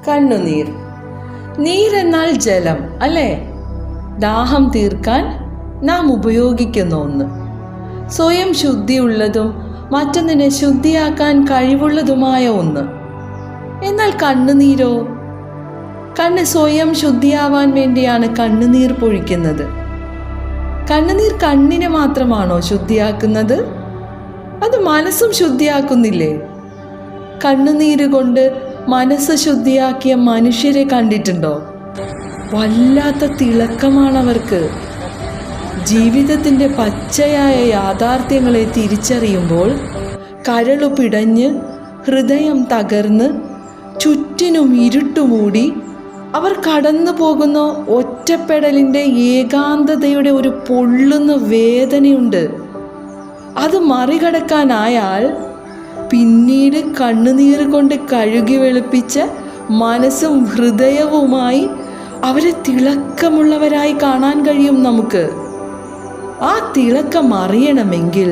കണ്ണുനീർ. നീരെന്നാൽ ജലം അല്ലേ? ദാഹം തീർക്കാൻ നാം ഉപയോഗിക്കുന്ന ഒന്ന്. സ്വയം ശുദ്ധിയുള്ളതും മറ്റൊന്നിനെ ശുദ്ധിയാക്കാൻ കഴിവുള്ളതുമായ ഒന്ന്. എന്നാൽ കണ്ണുനീരോ? കണ്ണ് സ്വയം ശുദ്ധിയാവാൻ വേണ്ടിയാണ് കണ്ണുനീർ പൊഴിക്കുന്നത്. കണ്ണുനീർ കണ്ണിനെ മാത്രമാണോ ശുദ്ധിയാക്കുന്നത്? അത് മനസ്സും ശുദ്ധിയാക്കുന്നില്ലേ? കണ്ണുനീര് കൊണ്ട് മനസ്സ് ശുദ്ധിയാക്കിയ മനുഷ്യരെ കണ്ടിട്ടുണ്ടോ? വല്ലാത്ത തിളക്കമാണവർക്ക്. ജീവിതത്തിൻ്റെ പച്ചയായ യാഥാർത്ഥ്യങ്ങളെ തിരിച്ചറിയുമ്പോൾ കരളു പിടഞ്ഞ് ഹൃദയം തകർന്ന് ചുറ്റിനും ഇരുട്ടുമൂടി അവർ കടന്നു പോകുന്ന ഒറ്റപ്പെടലിൻ്റെ ഏകാന്തതയുടെ ഒരു പൊള്ളുന്ന വേദനയുണ്ട്. അത് മറികടക്കാനായാൽ പിന്നീട് കണ്ണുനീര് കൊണ്ട് കഴുകി വെളുപ്പിച്ച മനസ്സും ഹൃദയവുമായി അവരെ തിളക്കമുള്ളവരായി കാണാൻ കഴിയും നമുക്ക്. ആ തിളക്കം അറിയണമെങ്കിൽ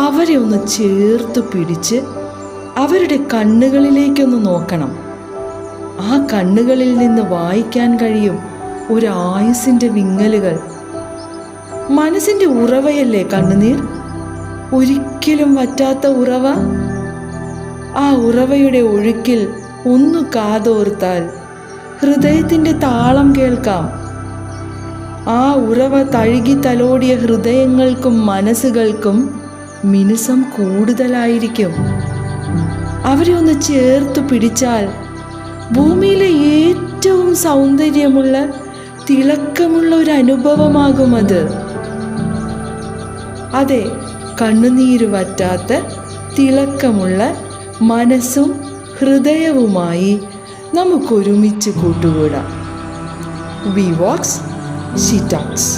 അവരെ ഒന്ന് ചേർത്ത് പിടിച്ച് അവരുടെ കണ്ണുകളിലേക്കൊന്ന് നോക്കണം. ആ കണ്ണുകളിൽ നിന്ന് വായിക്കാൻ കഴിയും ഒരു ആയുസ്സിൻ്റെ വിങ്ങലുകൾ. മനസ്സിൻ്റെ ഉറവയല്ലേ കണ്ണുനീർ? ഒരിക്കലും വറ്റാത്ത ഉറവ. ആ ഉറവയുടെ ഒഴുക്കിൽ ഒന്ന് കാതോർത്താൽ ഹൃദയത്തിൻ്റെ താളം കേൾക്കാം. ആ ഉറവ തഴുകി തലോടിയ ഹൃദയങ്ങൾക്കും മനസ്സുകൾക്കും മിനുസം കൂടുതലായിരിക്കും. അവരെ ഒന്ന് ചേർത്ത് പിടിച്ചാൽ ഭൂമിയിലെ ഏറ്റവും സൗന്ദര്യമുള്ള തിളക്കമുള്ള ഒരു അനുഭവമാകും അത്. അതെ, കണ്ണുനീര് വറ്റാത്ത തിളക്കമുള്ള മനസ്സും ഹൃദയവുമായി നമുക്കൊരുമിച്ച് കൂട്ടുകൂടാം. We walks, she talks.